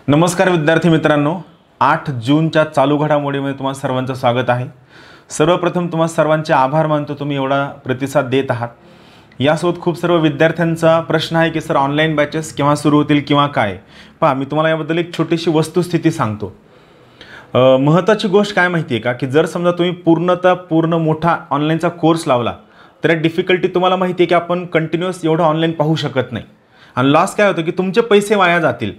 नमस्कार विद्यार्थी मित्रांनो, 8 जूनच्या चालू घडामोडीमध्ये तुम्हा सर्वांचं स्वागत आहे। सर्वप्रथम तुम्हा सर्वांचे आभार मानतो, तुम्ही एवढा प्रतिसाद देत आहात। यासोबत खूप सर्व विद्यार्थ्यांचा प्रश्न आहे की सर ऑनलाईन बॅचेस केव्हा सुरू होतील किंवा काय। पहा, मी तुम्हाला याबद्दल एक छोटीशी वस्तुस्थिती सांगतो। महत्त्वाची गोष्ट काय माहिती आहे का की जर समजा तुम्ही पूर्ण मोठा ऑनलाईनचा कोर्स लावला तर डिफिकल्टी तुम्हाला माहिती आहे की आपण कंटिन्यूअस एवढं ऑनलाईन पाहू शकत नाही आणि लॉस काय होतं की तुमचे पैसे वाया जातील।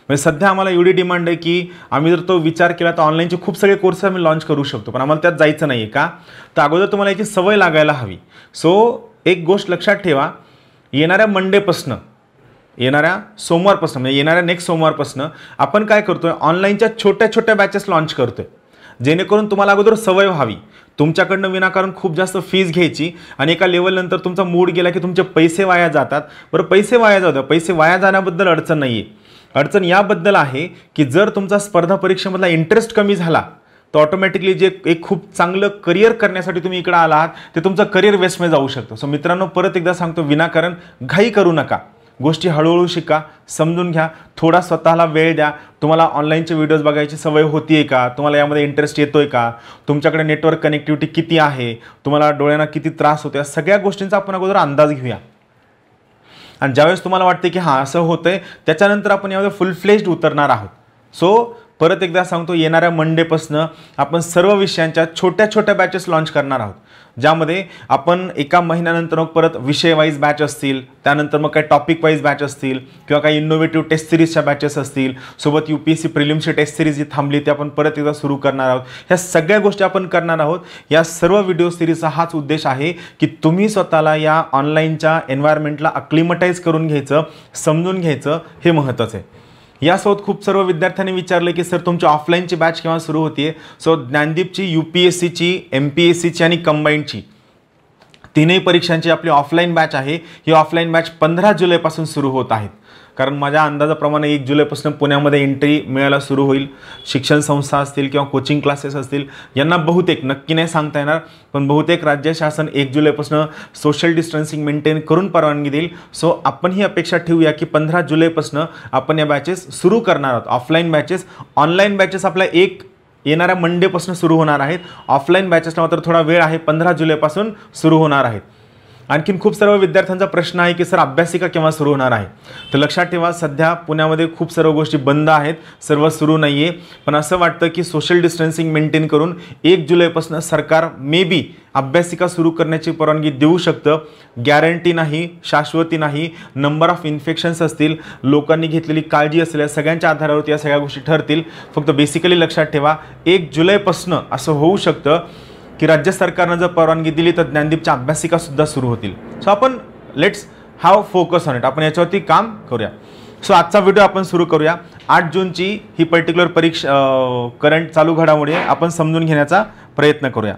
म्हणजे सध्या आम्हाला एवढी डिमांड आहे की आम्ही जर तो विचार केला तर ऑनलाईनचे खूप सगळे कोर्स आम्ही लॉन्च करू शकतो, पण आम्हाला त्यात जायचं नाही आहे का तर अगोदर तुम्हाला याची सवय लागायला हवी। सो एक गोष्ट लक्षात ठेवा, येणाऱ्या मंडेपासून येणाऱ्या सोमवारपासून म्हणजे येणाऱ्या नेक्स्ट सोमवारपासून आपण काय करतोय, ऑनलाईनच्या छोट्या छोट्या बॅचेस लॉन्च करतोय, जेणेकरून तुम्हाला अगोदर सवय व्हावी। तुमच्याकडनं विनाकारण खूप जास्त फीस घ्यायची आणि एका लेवलनंतर तुमचा मूड गेला की तुमचे पैसे वाया जातात। बरं, पैसे वाया जाऊ द्या, पैसे वाया जाण्याबद्दल अडचण नाही आहे। अडचण याबद्दल आहे की जर तुमचा स्पर्धा परीक्षेमधला इंटरेस्ट कमी झाला तर ऑटोमॅटिकली जे एक खूप चांगलं करिअर करण्यासाठी तुम्ही इकडे आला आहात ते तुमचं करिअर वेस्टमध्ये जाऊ शकतं। सो मित्रांनो, परत एकदा सांगतो, विनाकारण घाई करू नका, गोष्टी हळूहळू शिका, समजून घ्या, थोडा स्वतःला वेळ द्या। तुम्हाला ऑनलाईनचे व्हिडिओज बघायची सवय होतीये का, तुम्हाला यामध्ये इंटरेस्ट येतोय का, तुमच्याकडे नेटवर्क कनेक्टिव्हिटी किती आहे, तुम्हाला डोळ्यांना किती त्रास होतो, या सगळ्या गोष्टींचा आपण अगोदर अंदाज घेऊया। आणि ज्यावेळेस तुम्हाला वाटते की हां असं होतंय त्याच्यानंतर आपण यामध्ये फुल फ्लेज्ड उतरणार आहोत। सो परत एकदा सांगतो, येणाऱ्या मंडेपासून आपण सर्व विषयांच्या छोट्या छोट्या बॅचेस लॉन्च करणार आहोत, ज्यामध्ये आपण एका महिन्यानंतर मग परत विषय वाईज बॅच असतील, त्यानंतर मग काही टॉपिक वाईज बॅच असतील किंवा काही इनोव्हेटिव्ह टेस्ट सिरीजच्या बॅचेस असतील, सोबत UPSC प्रिलिम्सची टेस्ट सिरीज जी थांबली ती आपण परत एकदा सुरू करणार आहोत। ह्या सगळ्या गोष्टी आपण करणार आहोत। या सर्व व्हिडिओ सिरीजचा हाच उद्देश आहे की तुम्ही स्वतःला या ऑनलाईनच्या एन्व्हायरमेंटला अक्लिमटाईज करून घ्यायचं, समजून घ्यायचं, हे महत्त्वाचं आहे। यासोबत खूप सर्व विद्यार्थ्यांनी विचारले की सर तुमची ऑफलाईनची बॅच केव्हा सुरू होतीये। सो ज्ञानदीपची, UPSCची, MPSCची आणि कंबाईनची तीनही परीक्षांची आपली ऑफलाईन बॅच आहे। ही ऑफलाईन बॅच 15 जुलैपासून सुरू होत आहेत, कारण माझ्या अंदाजाप्रमाणे 1 जुलैपासून पुण्यामध्ये एंट्री मिळायला सुरू होईल। शिक्षण संस्था असतील किंवा कोचिंग क्लासेस असतील यांना बहुतेक, नक्की नाही सांगता येणार, पण बहुतेक राज्य शासन 1 जुलैपासून सोशल डिस्टन्सिंग मेंटेन करून परवानगी देईल। सो आपण ही अपेक्षा ठेवूया की 15 जुलैपासून आपण या बॅचेस सुरू करणार आहोत, ऑफलाईन बॅचेस। ऑनलाईन बॅचेस आपल्या येणाऱ्या मंडेपासून सुरू होणार आहेत। ऑफलाईन बॅचेसला मात्र थोडा वेळ आहे, 15 जुलैपासून सुरू होणार आहेत। आणखीन खूप सर्व विद्यार्थ्यांचा प्रश्न आहे की सर अभ्यासिका केव्हा सुरू होणार आहे। तर लक्षात ठेवा, सध्या पुण्यामध्ये खूप सर्व गोष्टी बंद आहेत, सर्व सुरू नाही आहे, पण असं वाटतं की सोशल डिस्टन्सिंग मेंटेन करून 1 जुलैपासून सरकार मे बी अभ्यासिका सुरू करण्याची परवानगी देऊ शकतं। गॅरंटी नाही, शाश्वती नाही, नंबर ऑफ इन्फेक्शन्स असतील, लोकांनी घेतलेली काळजी असेल, या सगळ्यांच्या आधारावरती या सगळ्या गोष्टी ठरतील। फक्त बेसिकली लक्षात ठेवा, 1 जुलैपासून असं होऊ शकतं की राज्य सरकारनं जर परवानगी दिली तर ज्ञानदीपच्या अभ्यासिका सुद्धा सुरू होतील। सो आपण let's have focus on it, आपण याच्यावरती काम करूया। सो आजचा व्हिडिओ आपण सुरू करूया। 8 जूनची ही पर्टिक्युलर परीक्षा करंट चालू घडामोडी आपण समजून घेण्याचा प्रयत्न करूया।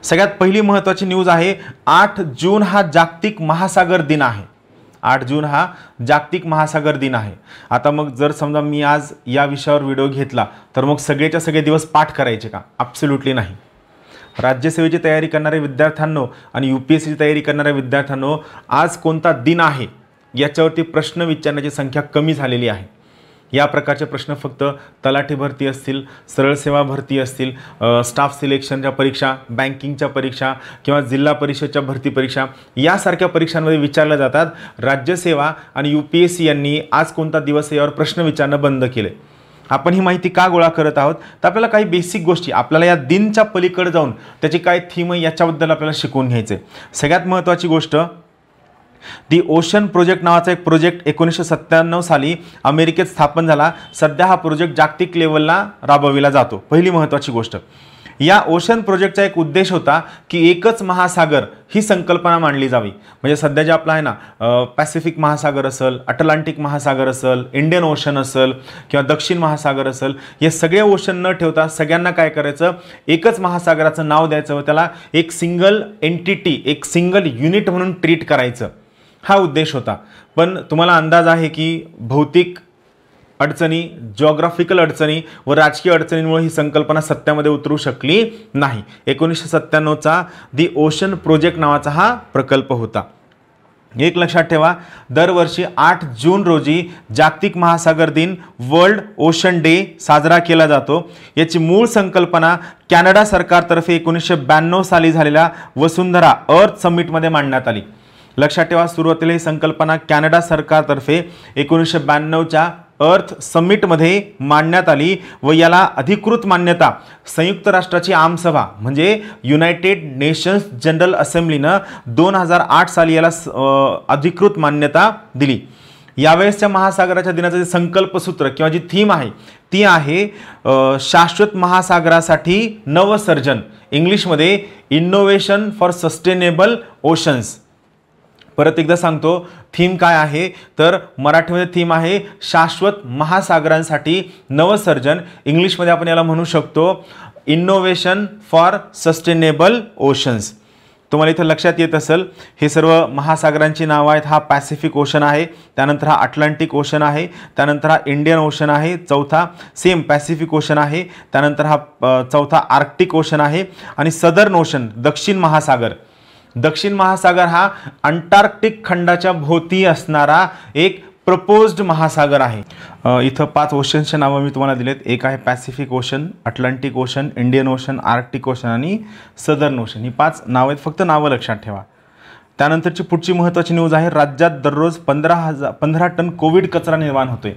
सगळ्यात पहिली महत्त्वाची न्यूज आहे, 8 जून हा जागतिक महासागर दिन आहे। 8 जून हा जागतिक महासागर दिन आहे। आता मग जर समजा मी आज या विषयावर व्हिडिओ घेतला तर मग सगळेच्या सगळे दिवस पाठ करायचे का? ॲब्सोल्युटली नाही। राज्यसेवेची तयारी करणारे विद्यार्थ्यांनो आणि UPSCची तयारी करणाऱ्या विद्यार्थ्यांनो, आज कोणता दिन आहे याच्यावरती प्रश्न विचारण्याची संख्या कमी झालेली आहे। या प्रकारचे प्रश्न फक्त तलाठी भरती असतील, सरळ सेवा भरती असतील, स्टाफ सिलेक्शनच्या परीक्षा, बँकिंगच्या परीक्षा किंवा जिल्हा परिषदच्या भरती परीक्षा यासारख्या परीक्षांमध्ये विचारल्या जातात। राज्यसेवा आणि UPSC यांनी आज कोणता दिवस यावर प्रश्न विचारणं बंद केले। आपण ही माहिती का गोळा करत आहोत तर आपल्याला काही बेसिक गोष्टी, आपल्याला या दिनच्या पलीकडे जाऊन त्याची काय थीम आहे याच्याबद्दल आपल्याला शिकून घ्यायचं आहे। सगळ्यात महत्त्वाची गोष्ट, दी ओशन प्रोजेक्ट नावाचा एक प्रोजेक्ट 1997 साली अमेरिकेत स्थापन झाला। सध्या हा प्रोजेक्ट जागतिक लेवलला राबविला जातो। पहिली महत्त्वाची गोष्ट, या ओशन प्रोजेक्टचा एक उद्देश होता की एकच महासागर ही संकल्पना मांडली जावी। म्हणजे सध्या जे आपला आहे ना, पॅसिफिक महासागर असेल, अटलांटिक महासागर असेल, इंडियन ओशन असेल किंवा दक्षिण महासागर असेल, हे सगळे ओशन न ठेवता सगळ्यांना काय करायचं, एकच महासागराचं नाव द्यायचं व त्याला एक सिंगल एंटिटी, एक सिंगल युनिट म्हणून ट्रीट करायचं, हा उद्देश होता। पण तुम्हाला अंदाज आहे की भौतिक अडचणी, जिओग्राफिकल अडचणी व राजकीय अडचणींमुळे ही संकल्पना सत्यामध्ये उतरू शकली नाही। 1997चा दी ओशन प्रोजेक्ट नावाचा हा प्रकल्प होता। एक लक्षात ठेवा, दरवर्षी 8 जून रोजी जागतिक महासागर दिन वर्ल्ड ओशन डे साजरा केला जातो. याची मूळ संकल्पना कॅनडा सरकारतर्फे 1992 साली झालेल्या वसुंधरा अर्थ समिटमध्ये मांडण्यात आली. लक्षात ठेवा, सुरुवातीला ही संकल्पना कॅनडा सरकारतर्फे 1992च्या अर्थ समिटमध्ये मांडण्यात आली व याला अधिकृत मान्यता संयुक्त राष्ट्राची आमसभा म्हणजे युनायटेड नेशन्स जनरल असेंब्लीनं 2008 साली याला अधिकृत मान्यता दिली. यावेळेसच्या महासागराच्या दिनाचं जे संकल्पसूत्र किंवा जी थीम आहे ती आहे शाश्वत महासागरासाठी नवसर्जन, इंग्लिशमध्ये इनोव्हेशन फॉर सस्टेनेबल ओशन्स. परत एकदा सांगतो, थीम काय आहे तर मराठीमध्ये थीम आहे शाश्वत महासागरांसाठी नवसर्जन, इंग्लिशमध्ये आपण याला म्हणू शकतो इनोव्हेशन फॉर सस्टेनेबल ओशन्स. तुम्हाला इथं लक्षात येत असेल हे सर्व महासागरांची नावं आहेत. हा पॅसिफिक ओशन आहे, त्यानंतर हा अटलांटिक ओशन आहे, त्यानंतर हा इंडियन ओशन आहे, चौथा सेम पॅसिफिक ओशन आहे, त्यानंतर हा चौथा आर्क्टिक ओशन आहे आणि सदर्न ओशन दक्षिण महासागर. दक्षिण महासागर हा अंटार्क्टिक खंडाच्या भोवती असणारा एक प्रपोज्ड महासागर आहे. इथं 5 ओशनचे नावं मी तुम्हाला दिलेत. एक आहे Pacific ocean, Atlantic ocean, Indian ocean, Arctic ocean आणि सदर्न ओशन. ही 5 नावं आहेत, फक्त नावं लक्षात ठेवा. त्यानंतरची पुढची महत्त्वाची न्यूज आहे, राज्यात दररोज 15 टन कोविड कचरा निर्माण होतोय.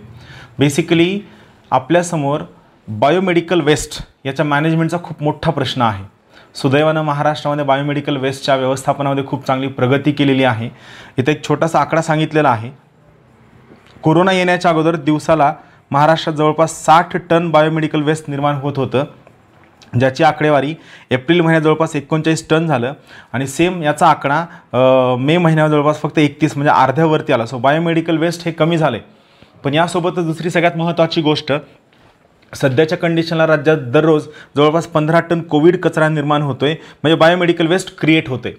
बेसिकली आपल्यासमोर बायोमेडिकल वेस्ट याच्या मॅनेजमेंटचा खूप मोठा प्रश्न आहे. सुदैवानं महाराष्ट्रामध्ये बायोमेडिकल वेस्टच्या व्यवस्थापनामध्ये खूप चांगली प्रगती केलेली आहे. इथं एक छोटासा आकडा सांगितलेला आहे. कोरोना येण्याच्या अगोदर दिवसाला महाराष्ट्रात जवळपास 60 टन बायोमेडिकल वेस्ट निर्माण होत होतं, ज्याची आकडेवारी एप्रिल महिन्यात जवळपास 39 टन झालं आणि सेम याचा आकडा मे महिन्यात जवळपास फक्त 31 म्हणजे अर्ध्यावरती आला. सो बायोमेडिकल वेस्ट हे कमी झाले. पण यासोबतच दुसरी सगळ्यात महत्त्वाची गोष्ट, सध्याच्या कंडिशनला राज्यात दररोज जवळपास 15 टन कोविड कचरा निर्माण होतोय, म्हणजे बायोमेडिकल वेस्ट क्रिएट होते.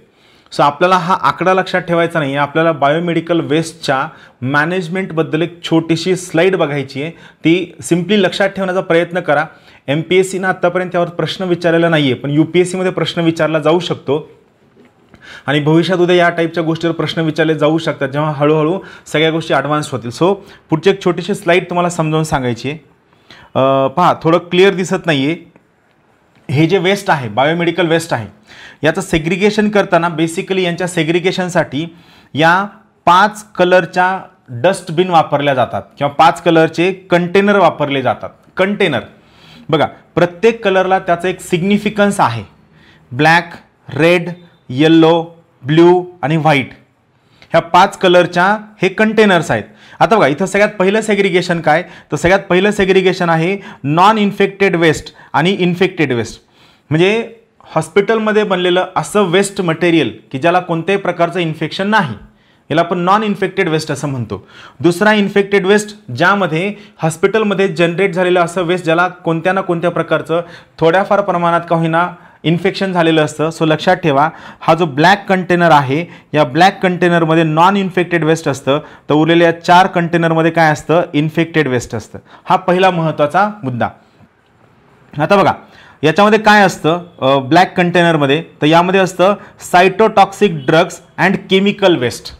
सो आपल्याला हा आकडा लक्षात ठेवायचा नाही आहे. आपल्याला बायोमेडिकल वेस्टच्या मॅनेजमेंटबद्दल एक छोटीशी स्लाईड बघायची आहे. ती सिम्पली लक्षात ठेवण्याचा प्रयत्न करा. MPSCनं आत्तापर्यंत त्यावर प्रश्न विचारलेला नाही आहे, पण UPSCमध्ये प्रश्न विचारला जाऊ शकतो आणि भविष्यात उद्या या टाईपच्या गोष्टीवर प्रश्न विचारले जाऊ शकतात जेव्हा हळूहळू सगळ्या गोष्टी ॲडव्हान्स होतील. सो पुढची एक छोटीशी स्लाईड तुम्हाला समजावून सांगायची आहे. पहा, थोडं क्लिअर दिसत नाही आहे. हे जे वेस्ट आहे बायोमेडिकल वेस्ट आहे याचं सेग्रिगेशन करताना बेसिकली यांच्या सेग्रिगेशनसाठी या 5 कलरच्या डस्टबिन वापरल्या जातात किंवा 5 कलरचे कंटेनर वापरले जातात. कंटेनर बघा, प्रत्येक कलरला त्याचं एक सिग्निफिकन्स आहे. ब्लॅक, रेड, येल्लो, ब्ल्यू आणि व्हाईट ह्या 5 कलरच्या हे कंटेनर्स आहेत. आता बघा, इथं सगळ्यात पहिलं सेग्रिगेशन काय, तर सगळ्यात पहिलं सेग्रिगेशन आहे नॉन इन्फेक्टेड वेस्ट आणि इन्फेक्टेड वेस्ट. म्हणजे हॉस्पिटलमध्ये बनलेलं असं वेस्ट मटेरियल की ज्याला कोणत्याही प्रकारचं इन्फेक्शन नाही, याला आपण नॉन इन्फेक्टेड वेस्ट असं म्हणतो. दुसरा इन्फेक्टेड वेस्ट, ज्यामध्ये हॉस्पिटलमध्ये जनरेट झालेलं असं वेस्ट ज्याला कोणत्या ना कोणत्या प्रकारचं थोड्याफार प्रमाणात का होईना इन्फेक्शन झालेलं असतं. सो लक्षात ठेवा, हा जो ब्लॅक कंटेनर आहे या ब्लॅक कंटेनरमध्ये नॉन इन्फेक्टेड वेस्ट असतं, तर उरलेल्या 4 कंटेनरमध्ये काय असतं, इन्फेक्टेड वेस्ट असतं. हा पहिला महत्त्वाचा मुद्दा. आता बघा, याच्यामध्ये काय असतं ब्लॅक कंटेनरमध्ये, तर यामध्ये असतं cytotoxic drugs and chemical waste.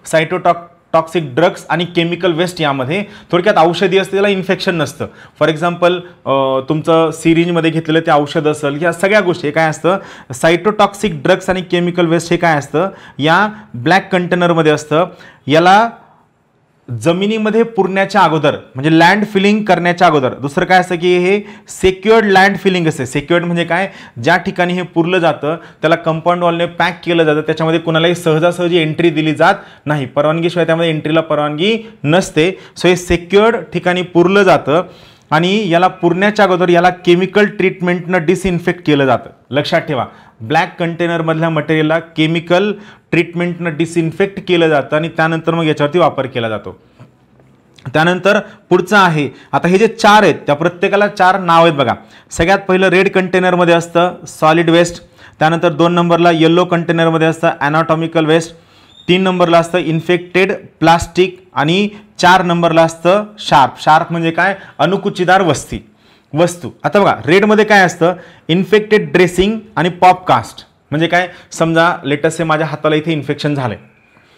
Cytotoxic drugs आणि केमिकल वेस्ट यामध्ये थोडक्यात औषधी असते, त्याला इन्फेक्शन नसतं. फॉर एक्झाम्पल तुमचं सिरिंजमध्ये घेतलेलं ते औषध असेल, ह्या सगळ्या गोष्टी काय असतं, सायटोटॉक्सिक ड्रग्स आणि केमिकल वेस्ट हे काय असतं या ब्लॅक कंटेनरमध्ये असतं. याला जमिनीमध्ये पुरण्याच्या अगोदर म्हणजे लँड फिलिंग करण्याच्या अगोदर दुसरं काय असतं की हे सेक्युअर्ड लँड फिलिंग असते. सेक्युअर्ड म्हणजे काय, ज्या ठिकाणी हे पुरलं जातं त्याला कंपाऊंड वॉलने पॅक केलं जातं, त्याच्यामध्ये कुणालाही सहजासहजी एंट्री दिली जात नाही, परवानगीशिवाय त्यामध्ये एंट्रीला परवानगी नसते. सो हे सेक्युअर्ड ठिकाणी पुरलं जातं आणि याला पुरण्याच्या अगोदर याला केमिकल ट्रीटमेंटनं डिसइन्फेक्ट केलं जातं. लक्षात ठेवा, ब्लॅक कंटेनरमधल्या मटेरियलला केमिकल ट्रीटमेंटनं डिसइन्फेक्ट केलं जातं आणि त्यानंतर मग याच्यावरती वापर केला जातो. त्यानंतर पुढचं आहे, आता हे जे 4 आहेत त्या प्रत्येकाला 4 नाव आहेत बघा. सगळ्यात पहिलं रेड कंटेनरमध्ये असतं सॉलिड वेस्ट, त्यानंतर 2 नंबरला येलो कंटेनरमध्ये असतं ॲनाटॉमिकल वेस्ट, 3 नंबरला असतं इन्फेक्टेड प्लास्टिक आणि 4 नंबरला असतं शार्प. शार्प म्हणजे काय, अणुकुचीदार वस्तू. आता बघा, रेडमध्ये काय असतं, इन्फेक्टेड ड्रेसिंग आणि पॉपकास्ट. म्हणजे काय, समजा लेटेस्ट माझ्या हाताला इथे इन्फेक्शन झालंय,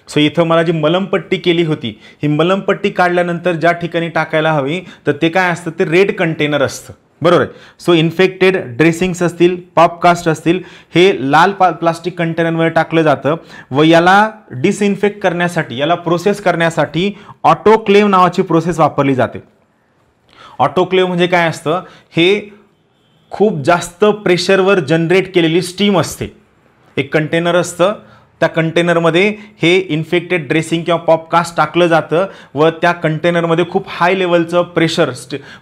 सो इथं मला जी मलमपट्टी केली होती, ही मलमपट्टी काढल्यानंतर ज्या ठिकाणी टाकायला हवी तर ते काय असतं, ते रेड कंटेनर असतं, बरोबर आहे. सो इन्फेक्टेड ड्रेसिंग्स असतील, पॉपकास्ट असतील, हे लाल प्लास्टिक कंटेनरमध्ये टाकलं जातं व याला डिसइन्फेक्ट करण्यासाठी, याला प्रोसेस करण्यासाठी ऑटोक्लेव्ह नावाची प्रोसेस वापरली जाते. ऑटोक्लेव्ह म्हणजे काय असतं, हे खूप जास्त प्रेशरवर जनरेट केलेली स्टीम असते. एक कंटेनर असतं, त्या कंटेनरमध्ये हे इन्फेक्टेड ड्रेसिंग किंवा पॉपकास्ट टाकलं जातं व त्या कंटेनरमध्ये खूप हाय लेवलचं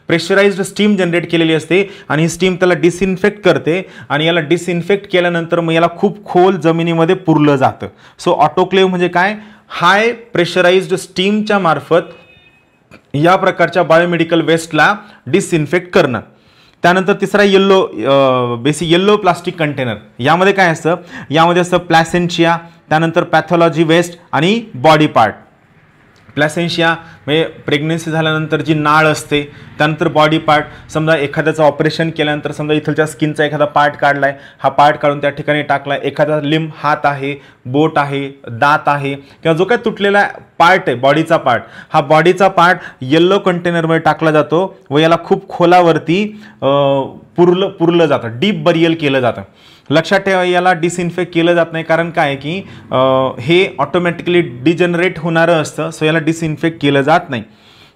प्रेशराइज्ड स्टीम जनरेट केलेली असते आणि ही स्टीम त्याला डिसइन्फेक्ट करते आणि याला डिसइन्फेक्ट केल्यानंतर मग याला खूप खोल जमिनीमध्ये पुरलं जातं. सो ऑटोक्लेव्ह म्हणजे काय, हाय प्रेशराइज्ड स्टीमच्या मार्फत या प्रकारच्या बायोमेडिकल वेस्टला डिसइन्फेक्ट करणं. त्यानंतर तिसरा येल्लो प्लास्टिक कंटेनर. यामध्ये काय असतं, यामध्ये असतं प्लॅसेंशिया, त्यानंतर पॅथॉलॉजी वेस्ट आणि बॉडी पार्ट. प्लॅसेंशिया म्हणजे प्रेग्नन्सी झाल्यानंतर जी नाळ असते, त्यानंतर बॉडी पार्ट, समजा एखाद्याचं ऑपरेशन केल्यानंतर समजा इथलच्या स्किनचा एखादा पार्ट काढलाय, हा पार्ट काढून त्या ठिकाणी टाकलाय, एखादा लिंब, हात आहे, बोट आहे, दात आहे किंवा जो काही तुटलेला पार्ट आहे बॉडीचा पार्ट, हा बॉडीचा पार्ट येल्लो कंटेनरमध्ये टाकला जातो व याला खूप खोलावरती पुरलं जातं, डीप बरियल केलं जातं. लक्षात ठेवा, याला डिसइन्फेक्ट केलं जात नाही, कारण काय की हे ऑटोमॅटिकली डिजनरेट होणारं असतं, सो याला डिसइन्फेक्ट केलं जात नाही.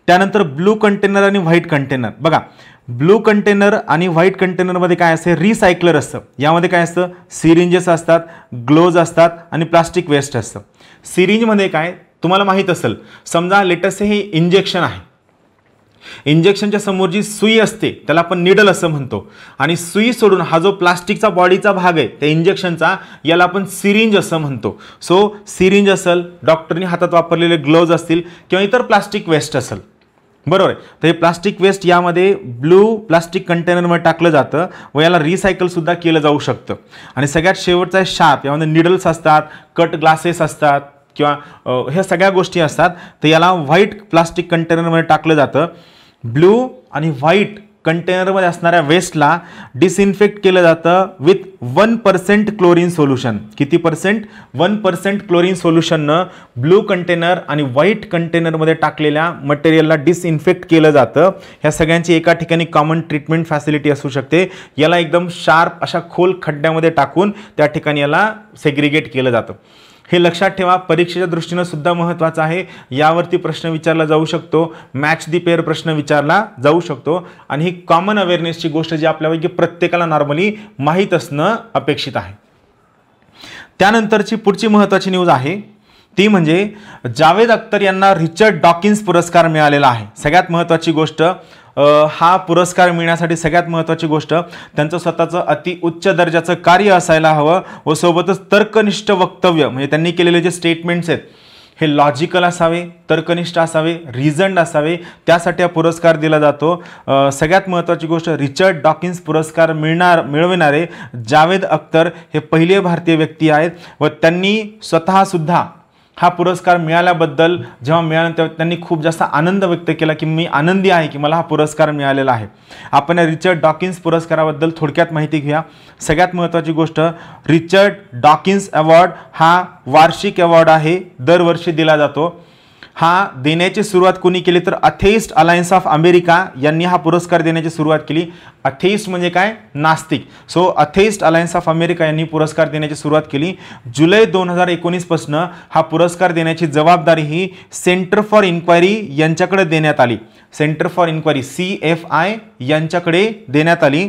त्यानंतर ब्लू कंटेनर आणि व्हाईट कंटेनर. बघा, ब्लू कंटेनर आणि व्हाईट कंटेनरमध्ये काय असते, रिसायकलर असतं. यामध्ये काय असतं, सिरिंजेस असतात, ग्लोव्ज असतात आणि प्लास्टिक वेस्ट असतं. सिरिंजमध्ये काय तुम्हाला माहीत असेल, समजा लेटेस्ट हे इंजेक्शन आहे, इंजेक्शनच्या समोर जी सुई असते त्याला आपण निडल असं म्हणतो आणि सुई सोडून हा जो प्लास्टिकचा बॉडीचा भाग आहे त्या इंजेक्शनचा, याला आपण सिरिंज असं म्हणतो. सो सिरिंज असेल, डॉक्टरनी हातात वापरलेले ग्लोव्ज असतील किंवा इतर प्लास्टिक वेस्ट असेल, बरोबर आहे. तर हे प्लास्टिक वेस्ट यामध्ये ब्लू प्लास्टिक कंटेनरमध्ये टाकलं जातं व याला रिसायकल सुद्धा केलं जाऊ शकतं. आणि सगळ्यात शेवटचा आहे शार्प. यामध्ये निडल्स असतात, कट ग्लासेस असतात किंवा ह्या सगळ्या गोष्टी असतात. तर याला व्हाईट प्लास्टिक कंटेनरमध्ये टाकलं जातं. ब्लू आणि व्हाईट कंटेनरमध्ये असणाऱ्या वेस्टला डिसइन्फेक्ट केलं जातं विथ 1% क्लोरीन सोल्युशन. किती पर्सेंट? 1% क्लोरीन सोल्युशननं ब्लू कंटेनर आणि व्हाईट कंटेनरमध्ये टाकलेल्या मटेरियलला डिसइन्फेक्ट केलं जातं. ह्या सगळ्यांची एका ठिकाणी कॉमन ट्रीटमेंट फॅसिलिटी असू शकते. याला एकदम शार्प अशा खोल खड्ड्यामध्ये टाकून त्या ठिकाणी याला सेग्रिगेट केलं जातं. हे लक्षात ठेवा, परीक्षेच्या दृष्टीने सुद्धा महत्त्वाचं आहे. यावरती प्रश्न विचारला जाऊ शकतो, मॅच दी पेअर प्रश्न विचारला जाऊ शकतो आणि ही कॉमन अवेअरनेसची गोष्ट जी आपल्यापैकी प्रत्येकाला नॉर्मली माहीत असणं अपेक्षित आहे. त्यानंतरची पुढची महत्त्वाची न्यूज आहे ती म्हणजे जावेद अख्तर यांना रिचर्ड डॉकिन्स पुरस्कार मिळालेला आहे. सगळ्यात महत्त्वाची गोष्ट, हा पुरस्कार मिळण्यासाठी सगळ्यात महत्त्वाची गोष्ट त्यांचं स्वतःचं अति उच्च दर्जाचं कार्य असायला हवं व सोबतच तर्कनिष्ठ वक्तव्य, म्हणजे त्यांनी केलेले जे स्टेटमेंट्स आहेत हे लॉजिकल असावे, तर्कनिष्ठ असावे, रिझन्ड असावे, त्यासाठी हा पुरस्कार दिला जातो. सगळ्यात महत्त्वाची गोष्ट, रिचर्ड डॉकिन्स पुरस्कार मिळविणारे जावेद अख्तर हे पहिले भारतीय व्यक्ती आहेत व त्यांनी स्वतःसुद्धा हा पुरस्कार मिळाल्याबद्दल जेव्हा मिळाला तेव्हा त्यांनी खूप जास्त आनंद व्यक्त केला की मी आनंदी आहे की मला हा पुरस्कार मिळालेला आहे. आपण या रिचर्ड डॉकिन्स पुरस्काराबद्दल थोडक्यात माहिती घेऊया. सगळ्यात महत्त्वाची गोष्ट, रिचर्ड डॉकिन्स अवॉर्ड हा वार्षिक अवॉर्ड आहे, दरवर्षी दिला जातो. हा देण्याची सुरुवात कोणी केली तर अथेइस्ट अलायन्स ऑफ अमेरिका यांनी हा पुरस्कार देण्याची सुरुवात केली. अथेइस्ट म्हणजे काय? नास्तिक. सो अथेइस्ट अलायन्स ऑफ अमेरिका यांनी पुरस्कार देण्याची सुरुवात केली. जुलै 2019 पासून हा पुरस्कार देण्याची जबाबदारी ही सेंटर फॉर इन्क्वायरी यांच्याकडे देण्यात आली. सेंटर फॉर इन्क्वायरी CFI यांच्याकडे देण्यात आली.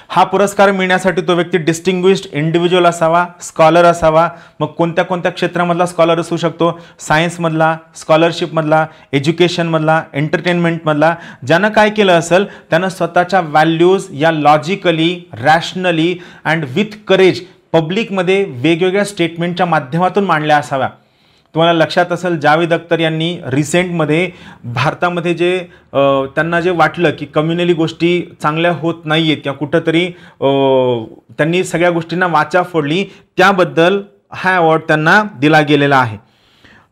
हा पुरस्कार मिळण्यासाठी तो व्यक्ती डिस्टिंग्विश्ड इंडिव्हिज्युअल असावा, स्कॉलर असावा. मग कोणत्या कोणत्या क्षेत्रामधला स्कॉलर असू शकतो? सायन्समधला, स्कॉलरशिपमधला, एज्युकेशनमधला, एंटरटेनमेंटमधला. ज्यानं काय केलं असेल त्यानं स्वतःच्या व्हॅल्यूज या logically, rationally and with courage पब्लिकमध्ये वेगवेगळ्या स्टेटमेंटच्या माध्यमातून मांडल्या असाव्या. तुम्हाला लक्षात असेल, जावेद अख्तर यांनी रिसेंटमध्ये भारतामध्ये जे त्यांना जे वाटलं की कम्युनली गोष्टी चांगल्या होत नाही आहेत किंवा कुठंतरी त्यांनी सगळ्या गोष्टींना वाचा फोडली, त्याबद्दल हा अवॉर्ड त्यांना दिला गेलेला आहे.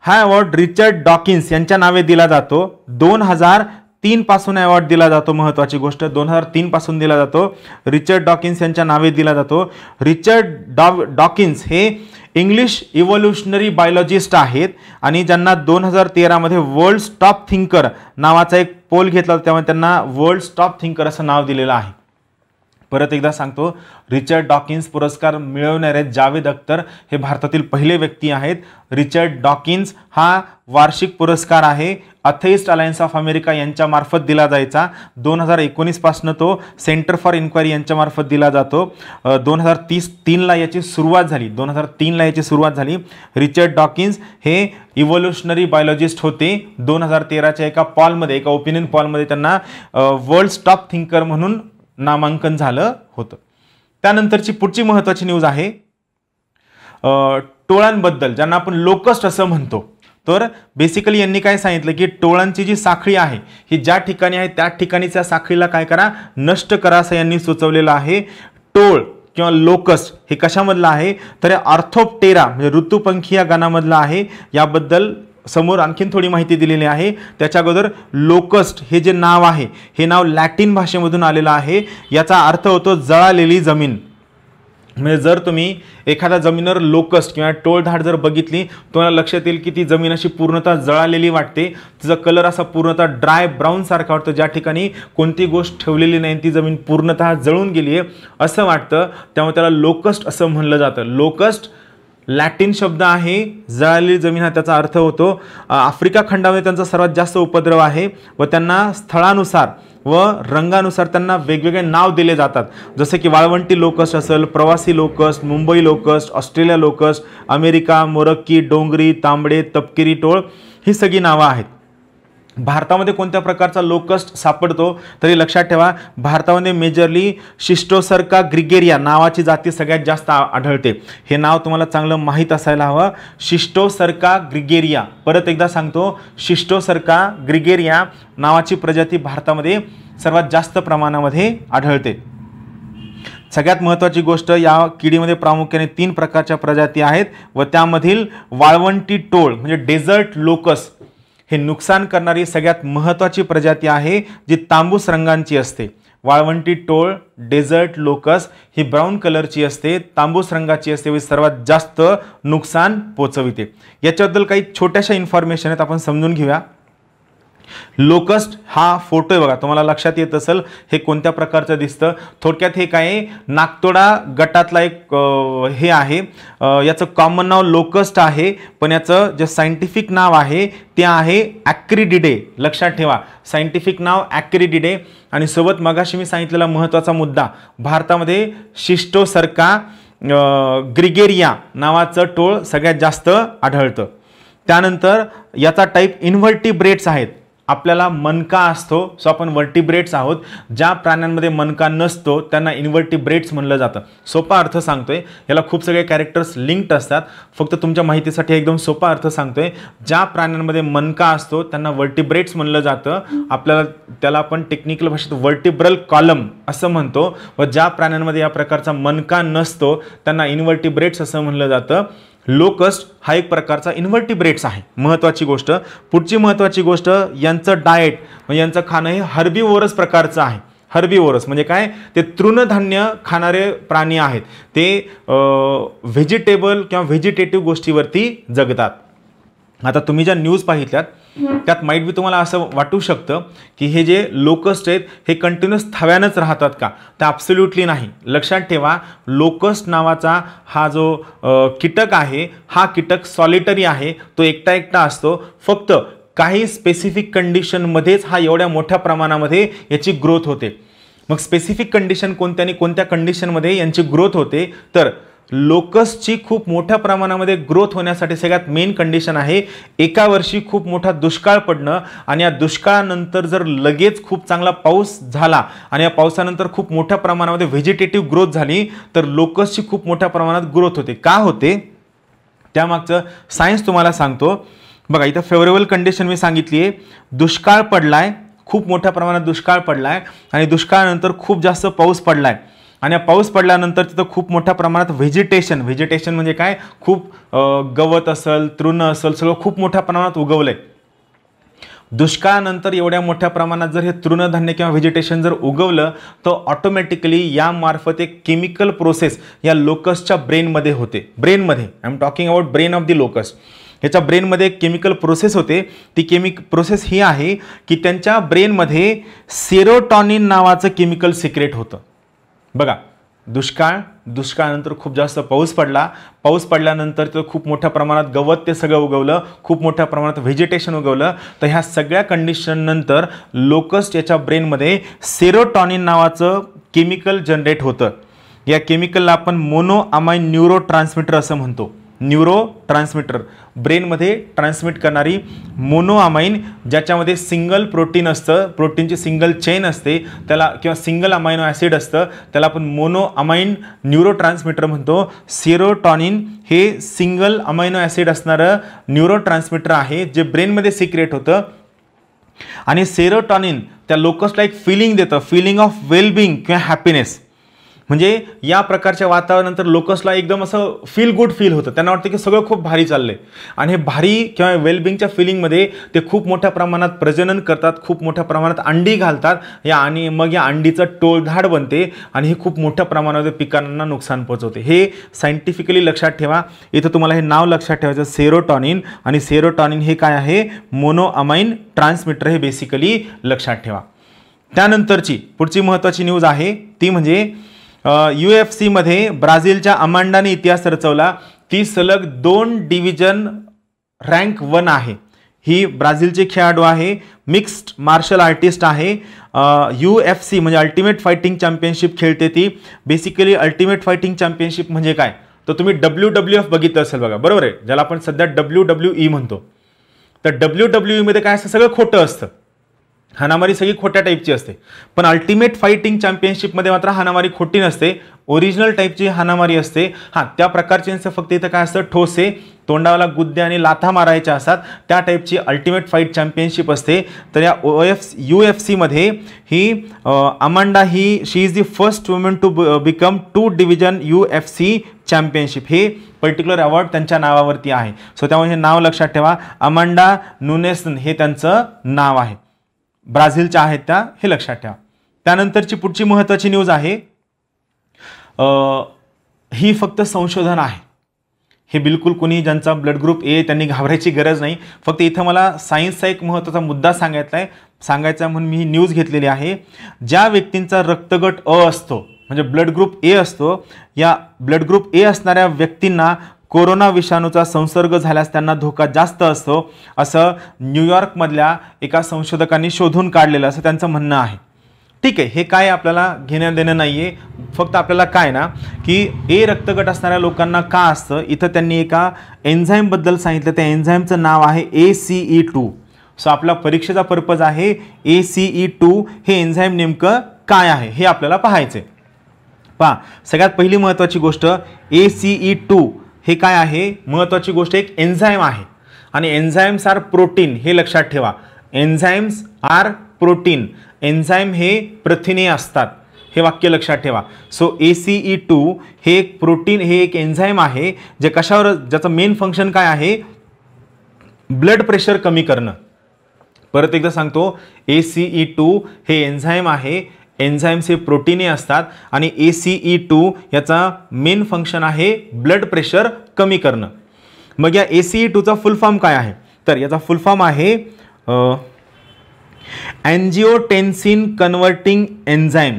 हा अवॉर्ड रिचर्ड डॉकिन्स यांच्या नावे दिला जातो. 2003 पासून अवॉर्ड दिला जातो. महत्त्वाची गोष्ट, 2003 पासून दिला जातो. रिचर्ड डॉकिन्स यांच्या नावे दिला जातो. रिचर्ड डॉकिन्स हे इंग्लिश इव्होल्युशनरी बायोलॉजिस्ट आहेत आणि ज्यांना 2013 मध्ये वर्ल्ड टॉप थिंकर नावाचा एक पोल घेतला होता, त्यामुळे त्यांना वर्ल्ड टॉप थिंकर असं नाव दिलेलं आहे. परत एकदा सांगतो, रिचर्ड डॉकिन्स पुरस्कार मिळवणारे जावेद अख्तर हे भारतातील पहिले व्यक्ती आहेत. रिचर्ड डॉकिन्स हा वार्षिक पुरस्कार आहे, अथेइस्ट अलायन्स ऑफ अमेरिका यांच्या मार्फत दिला जायचा. 2019 पासून तो सेंटर फॉर इन्क्वायरी यांच्या मार्फत दिला जातो. 2003ला याची सुरुवात झाली. रिचर्ड डॉकिन्स हे इव्होल्युशनरी बायोलॉजिस्ट होते. 2013च्या एका ओपिनियन पॉलमध्ये त्यांना वर्ल्ड टॉप थिंकर म्हणून नामांकन झालं होतं. त्यानंतरची पुढची महत्त्वाची न्यूज आहे टोळांबद्दल, ज्यांना आपण लोकस्ट असं म्हणतो. तर बेसिकली यांनी काय सांगितलं की टोळांची जी साखळी आहे ही ज्या ठिकाणी आहे त्या ठिकाणी त्या साखळीला काय करा, नष्ट करा असं यांनी सुचवलेलं आहे. टोळ किंवा लोकस्ट हे कशामधलं आहे, तर ऑर्थोप्टेरा म्हणजे ऋतुपंखी या गणामधलं आहे. याबद्दल समोर आणखीन थोडी माहिती दिलेली आहे. त्याच्या अगोदर लोकस्ट हे जे नाव आहे हे नाव लॅटिन भाषेमधून आलेलं आहे. याचा अर्थ होतो जळालेली जमीन. म्हणजे जर तुम्ही एखाद्या जमिनीवर लोकस्ट किंवा टोळधाड जर बघितली, तुम्हाला लक्षात येईल की ती जमीन अशी पूर्णतः जळालेली वाटते. तिचा कलर असा पूर्णतः ड्राय ब्राऊन सारखा वाटतो, ज्या ठिकाणी कोणती गोष्ट ठेवलेली नाही, ती जमीन पूर्णतः जळून गेली आहे असं वाटतं. त्यामुळे त्याला लोकस्ट असं म्हणलं जातं. लोकस्ट लॅटिन शब्द आहे, जळालेली जमीन हा त्याचा अर्थ होतो. आफ्रिका खंडामध्ये त्यांचा सर्वात जास्त उपद्रव आहे व त्यांना स्थळानुसार व रंगानुसार त्यांना वेगवेगळे नाव दिले जातात. जसे की वाळवंटी लोकस्ट असेल, प्रवासी locust, Mumbai locust, Australia locust, America, मोरक्की, डोंगरी, तांबडे, तपकिरी टोळ ही सगळी नावं आहेत. भारतामध्ये कोणत्या प्रकारचा लोकस्ट सापडतो तरी लक्षात ठेवा, भारतामध्ये मेजरली शिस्टोसर्का ग्रिगेरिया नावाची जाती सगळ्यात जास्त आढळते. हे नाव तुम्हाला चांगलं माहीत असायला हवं. शिस्टोसर्का ग्रिगेरिया, परत एकदा सांगतो, शिस्टोसर्का ग्रिगेरिया नावाची प्रजाती भारतामध्ये सर्वात जास्त प्रमाणामध्ये आढळते. सगळ्यात महत्त्वाची गोष्ट, या किडीमध्ये प्रामुख्याने 3 प्रकारच्या प्रजाती आहेत व त्यामधील वाळवंटी टोळ म्हणजे डेझर्ट लोकस्ट हे नुकसान करणारी सगळ्यात महत्त्वाची प्रजाती आहे, जी तांबूस रंगांची असते. वाळवंटी टोळ डेझर्ट लोकस ही ब्राऊन कलरची असते, तांबूस रंगाची असते व सर्वात जास्त नुकसान पोचविते. याच्याबद्दल काही छोट्याशा इन्फॉर्मेशन आहेत, आपण समजून घेऊया. लोकस्ट हा फोटो आहे बघा, तुम्हाला लक्षात येत असेल हे कोणत्या प्रकारचं दिसतं. थोडक्यात हे काय, नागतोडा गटातला एक हे आहे. याचं कॉमन नाव लोकस्ट आहे, पण याचं जे सायंटिफिक नाव आहे ते आहे ॲक्रिडिडे. लक्षात ठेवा, सायंटिफिक नाव ॲक्रिडिडे. आणि सोबत मगाशी मी सांगितलेला महत्त्वाचा मुद्दा, भारतामध्ये शिस्टोसर्का ग्रिगेरिया नावाचं टोळ सगळ्यात जास्त आढळतं. त्यानंतर याचा टाईप इन्व्हर्टिब्रेट्स आहेत. आपल्याला मनका असतो, सो आपण वर्टिब्रेट्स आहोत. ज्या प्राण्यांमध्ये मनका नसतो त्यांना इन्व्हर्टिब्रेट्स म्हणलं जातं. सोपा अर्थ सांगतोय, याला खूप सगळे कॅरेक्टर्स लिंक्ड असतात. फक्त तुमच्या माहितीसाठी एकदम सोपा अर्थ सांगतोय. ज्या प्राण्यांमध्ये मनका असतो त्यांना वर्टिब्रेट्स म्हणलं जातं. आपल्याला त्याला आपण टेक्निकल भाषेत वर्टिब्रल कॉलम असं म्हणतो. व ज्या प्राण्यांमध्ये या प्रकारचा मनका नसतो त्यांना इन्व्हर्टिब्रेट्स असं म्हणलं जातं. लोकस्ट हा एक प्रकारचा इन्व्हर्टिब्रेट्स आहे. महत्त्वाची गोष्ट, पुढची महत्त्वाची गोष्ट, यांचं डाएट म्हणजे यांचं खाणं हे हर्बिवोरस प्रकारचं आहे. हर्बिवोरस म्हणजे काय, ते तृणधान्य खाणारे प्राणी आहेत. ते व्हेजिटेबल किंवा व्हेजिटेटिव्ह गोष्टीवरती जगतात. आता तुम्ही ज्या न्यूज पाहिल्यात त्यात माईट बी तुम्हाला असं वाटू शकतं की हे जे लोकस्ट आहेत हे कंटिन्युअस थव्यानंच राहतात का, तर ॲब्सोल्युटली नाही. लक्षात ठेवा, लोकस्ट नावाचा हा जो कीटक आहे हा कीटक सॉलिटरी आहे. तो एकटा एकटा असतो. फक्त काही स्पेसिफिक कंडिशनमध्येच हा एवढ्या मोठ्या प्रमाणामध्ये याची ग्रोथ होते. मग स्पेसिफिक कंडिशन कोणत्या आणि कोणत्या कंडिशनमध्ये यांची ग्रोथ होते, तर लोकसची खूप मोठ्या प्रमाणामध्ये ग्रोथ होण्यासाठी सगळ्यात मेन कंडिशन आहे एका वर्षी खूप मोठा दुष्काळ पडणं. आणि या दुष्काळानंतर जर लगेच खूप चांगला पाऊस झाला आणि या पावसानंतर खूप मोठ्या प्रमाणामध्ये व्हेजिटेटिव्ह ग्रोथ झाली तर लोकसची खूप मोठ्या प्रमाणात ग्रोथ होते. का होते त्यामागचं सायन्स तुम्हाला सांगतो. बघा, इथं फेवरेबल कंडिशन मी सांगितली आहे. दुष्काळ पडलाय, खूप मोठ्या प्रमाणात दुष्काळ पडलाय आणि दुष्काळानंतर खूप जास्त पाऊस पडलाय. आणि या पाऊस पडल्यानंतर तिथं खूप मोठ्या प्रमाणात व्हेजिटेशन म्हणजे काय, खूप गवत असेल, तृण असेल, सगळं खूप मोठ्या प्रमाणात उगवलंय. दुष्काळानंतर एवढ्या मोठ्या प्रमाणात जर हे तृणधान्य किंवा व्हेजिटेशन जर उगवलं तर ऑटोमॅटिकली यामार्फत एक केमिकल प्रोसेस या लोकसच्या ब्रेनमध्ये होते. ब्रेनमध्ये I am talking about brain of the locust. ह्याच्या ब्रेनमध्ये एक केमिकल प्रोसेस होते. ती प्रोसेस ही आहे की त्यांच्या ब्रेनमध्ये सेरोटॉनिन नावाचं केमिकल सिक्रेट होतं. बघा, दुष्काळानंतर खूप जास्त पाऊस पडल्यानंतर तर खूप मोठ्या प्रमाणात गवत ते सगळं उगवलं, खूप मोठ्या प्रमाणात व्हेजिटेशन उगवलं. तर ह्या सगळ्या कंडिशननंतर लोकस्ट याच्या ब्रेनमध्ये सेरोटॉनिन नावाचं केमिकल जनरेट होतं. या केमिकलला आपण मोनोअमाइन न्यूरो ट्रान्समीटर असं म्हणतो. न्यूरो ट्रान्समीटर, ब्रेनमध्ये ट्रान्समिट करणारी मोनोअमाइन, ज्याच्यामध्ये सिंगल प्रोटीन असतं, प्रोटीनची सिंगल चेन असते त्याला, किंवा सिंगल अमायनो ॲसिड असतं त्याला आपण मोनोअमाइन न्यूरो ट्रान्समीटर म्हणतो. सेरोटॉनिन हे सिंगल अमायनो ॲसिड असणारं न्यूरो ट्रान्समीटर आहे जे ब्रेनमध्ये सिक्रेट होतं. आणि सेरोटॉनिन त्या लोकसला एक फिलिंग देतं, फिलिंग ऑफ वेलबिंग किंवा हॅपीनेस. म्हणजे या प्रकारच्या वातावरणानंतर लोकसला एकदम असं फील गुड फील होतं. त्यांना वाटतं की सगळं खूप भारी चाललंय. आणि हे भारी किंवा वेलबिंगच्या फिलिंगमध्ये ते खूप मोठ्या प्रमाणात प्रजनन करतात, खूप मोठ्या प्रमाणात अंडी घालतात आणि मग या अंडीचं टोळधाड बनते आणि हे खूप मोठ्या प्रमाणामध्ये पिकांना नुकसान पोहोचवते. हे सायंटिफिकली लक्षात ठेवा. इथं तुम्हाला हे नाव लक्षात ठेवायचं, सेरोटॉनिन. आणि सेरोटॉनिन हे काय आहे? मोनोअमाइन ट्रान्समीटर हे बेसिकली लक्षात ठेवा. त्यानंतरची पुढची महत्त्वाची न्यूज आहे ती म्हणजे UFC मध्ये ब्राझीलच्या अमांडाने इतिहास रचवला. ती सलग 2 डिव्हिजन रँक 1 आहे. ही ब्राझीलची खेळाडू आहे, मिक्स्ड मार्शल आर्टिस्ट आहे. UFC म्हणजे अल्टिमेट फायटिंग चॅम्पियनशिप खेळते ती. बेसिकली अल्टिमेट फायटिंग चॅम्पियनशिप म्हणजे काय, तर तुम्ही WWF बघितलं असेल बघा, बरोबर आहे, ज्याला आपण सध्या WWE म्हणतो. तर WWE मध्ये काय असतं, सगळं खोटं असतं, हाणामारी सगळी खोट्या टाईपची असते. पण अल्टिमेट फायटिंग चॅम्पियनशिपमध्ये मात्र हाणामारी खोटी नसते, ओरिजिनल टाईपची हाणामारी असते. हां, त्या प्रकारचे फक्त इथं काय असतं, ठोसे, तोंडावाला गुद्दे आणि लाथा मारायच्या असतात, त्या टाईपची अल्टिमेट फाईट चॅम्पियनशिप असते. तर या UFC मध्ये ही Amanda she is the first woman to become 2 division UFC championship. हे पर्टिक्युलर अवॉर्ड त्यांच्या नावावरती आहे. सो त्यामुळे हे नाव लक्षात ठेवा, अमांडा नुनेस हे त्यांचं नाव आहे. ब्राझीलच्या आहेत त्या, हे लक्षात ठेवा. त्यानंतरची पुढची महत्त्वाची न्यूज आहे, ही फक्त संशोधन आहे. हे बिलकुल कोणी ज्यांचा ब्लड ग्रुप ए त्यांनी घाबरायची गरज नाही. फक्त इथं मला सायन्सचा एक महत्त्वाचा मुद्दा सांगायचा म्हणून मी ही न्यूज घेतलेली आहे. ज्या व्यक्तींचा रक्तगट अ असतो म्हणजे ब्लड ग्रुप ए असतो, या ब्लड ग्रुप ए असणाऱ्या व्यक्तींना कोरोना विषाणूचा संसर्ग झाल्यास त्यांना धोका जास्त असतो, असं न्यूयॉर्कमधल्या एका संशोधकांनी शोधून काढलेलं असं त्यांचं म्हणणं आहे. ठीक आहे, हे काय आपल्याला घेणं देणं नाही आहे. फक्त आपल्याला काय ना की ए रक्तगट असणाऱ्या लोकांना का असतं, इथं त्यांनी एका एन्झाईमबद्दल सांगितलं. त्या एन्झाईमचं नाव आहे ACE2. सो आपला परीक्षेचा पर्पज आहे ACE2 हे एन्झाईम नेमकं काय आहे हे आपल्याला पाहायचं आहे. पहा, सगळ्यात पहिली महत्त्वाची गोष्ट, ACE2 हे काय आहे, महत्त्वाची गोष्ट एक एन्झाईम आहे. आणि एन्झाईम्स आर प्रोटीन, हे लक्षात ठेवा. एन्झाईम्स आर प्रोटीन, एन्झाईम हे प्रथिने असतात, हे वाक्य लक्षात ठेवा. सो ACE2 हे एक प्रोटीन, हे एक एन्झाईम आहे जे कशावर, ज्याचं मेन फंक्शन काय आहे, ब्लड प्रेशर कमी करणं. परत एकदा सांगतो, ACE2 हे एन्झाईम आहे, एन्झाईम्स हे प्रोटीने असतात आणि ACE2 याचा मेन फंक्शन आहे ब्लड प्रेशर कमी करणं. मग या ACE2चा फुल फॉर्म काय आहे, तर याचा फुल फॉर्म आहे अँजिओटेन्सिन कन्व्हर्टिंग एन्झाईम.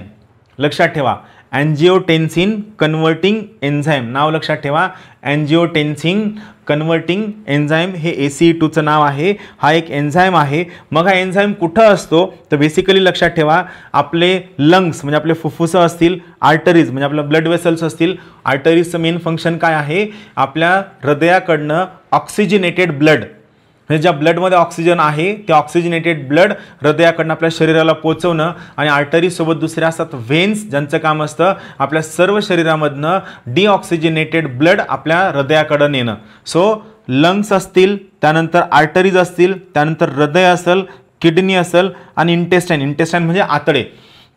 लक्षात ठेवा, अँजिओटेन्सिन कन्व्हर्टिंग एन्झाईम नाव लक्षात ठेवा. अँजिओटेन्सिन कन्व्हर्टिंग एन्झाईम हे ACE2चं नाव आहे. हा एक एन्झाईम आहे. मग हा एन्झाईम कुठं असतो, तर बेसिकली लक्षात ठेवा, आपले लंग्स म्हणजे आपले फुफ्फुसं असतील, आर्टरीज म्हणजे आपल्या ब्लड वेसल्स असतील. आर्टरीजचं मेन फंक्शन काय आहे, आपल्या हृदयाकडनं ऑक्सिजनेटेड ब्लड म्हणजे ज्या ब्लडमध्ये ऑक्सिजन आहे ते ऑक्सिजनेटेड ब्लड हृदयाकडनं आपल्या शरीराला पोचवणं. आणि आर्टरीजसोबत दुसऱ्या असतात व्हेन्स, ज्यांचं काम असतं आपल्या सर्व शरीरामधनं डिऑक्सिजनेटेड ब्लड आपल्या हृदयाकडं नेणं. सो लंग्स असतील, त्यानंतर आर्टरीज असतील, त्यानंतर हृदय असेल, किडनी असेल आणि इंटेस्टाईन म्हणजे आतडे.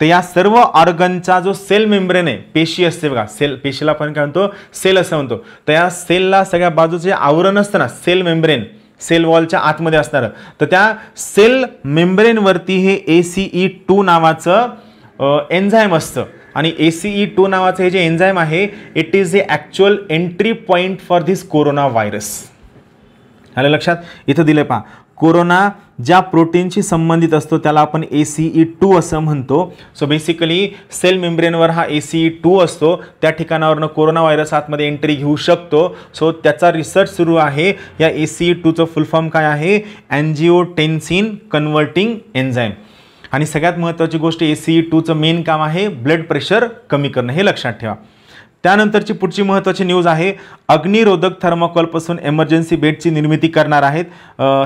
तर या सर्व ऑर्गनचा जो सेल मेम्ब्रेन आहे, पेशी असते बघा, सेल, पेशीला आपण काय म्हणतो, सेल असं म्हणतो. तर या सेलला सगळ्या बाजूचे आवरण असतं ना, सेल मेम्ब्रेन, सेल वॉलच्या आतमध्ये असणारं, तर त्या सेल मेम्ब्रेनवरती हे ACE2 नावाचं एन्झाईम असतं. आणि ACE2 नावाचं हे जे एन्झाईम आहे, it is a actual entry point for this corona virus. आलं लक्षात? इथं दिलं पहा, कोरोना ज्या प्रोटीनशी संबंधित असतो त्याला आपण ACE2 असं म्हणतो. सो बेसिकली सेल मेम्ब्रेनवर हा ACE2 असतो, त्या ठिकाणावरनं कोरोना व्हायरस आतमध्ये एंट्री घेऊ शकतो. सो त्याचा रिसर्च सुरू आहे. या ACE2चं फुल फॉर्म काय आहे? अँजिओटेन्सिन कन्व्हर्टिंग एन्झाईम. आणि सगळ्यात महत्त्वाची गोष्ट, ACE2चं मेन काम आहे ब्लड प्रेशर कमी करणं, हे लक्षात ठेवा. त्यानंतरची पुढची महत्त्वाची न्यूज आहे, अग्निरोधक थर्माकोलपासून एमर्जन्सी बेडची निर्मिती करणार आहेत.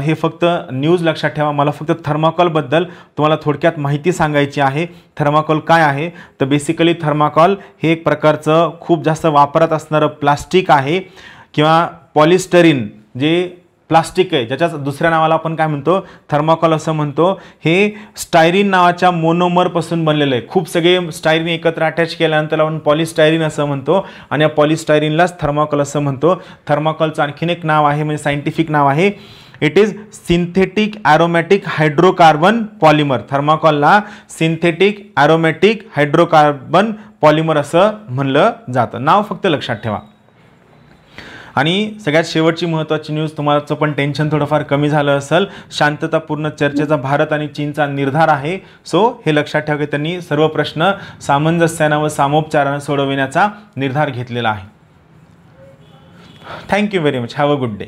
हे फक्त न्यूज लक्षात ठेवा. मला फक्त थर्माकोलबद्दल तुम्हाला थोडक्यात माहिती सांगायची आहे. थर्माकोल काय आहे? तर बेसिकली थर्माकोल हे एक प्रकारचं खूप जास्त वापरात असणारं प्लास्टिक आहे किंवा पॉलिस्टरीन, जे प्लास्टिक आहे ज्याच्या दुसऱ्या नावाला आपण काय म्हणतो? थर्माकोल असं म्हणतो. हे स्टायरीन नावाच्या मोनोमरपासून बनलेलं आहे. खूप सगळे स्टायरीन एकत्र अटॅच केल्यानंतर आपण पॉलिस्टायरीन असं म्हणतो आणि या पॉलिस्टायरीनलाच थर्माकोल असं म्हणतो. थर्माकोलचं आणखीन एक नाव आहे, म्हणजे सायंटिफिक नाव आहे, it is synthetic aromatic hydrocarbon polymer. थर्माकोलला सिंथेटिक ॲरोमॅटिक हायड्रोकार्बन पॉलिमर असं म्हणलं जातं. नाव फक्त लक्षात ठेवा. आणि सगळ्यात शेवटची महत्त्वाची न्यूज, तुम्हाचं पण टेन्शन थोडंफार कमी झालं असेल. शांततापूर्ण चर्चेचा भारत आणि चीनचा निर्धार आहे. सो हे लक्षात ठेवा की त्यांनी सर्व प्रश्न सामंजस्यानं व सामोपचारानं सोडविण्याचा निर्धार घेतलेला आहे. Thank you very much. Have a good day.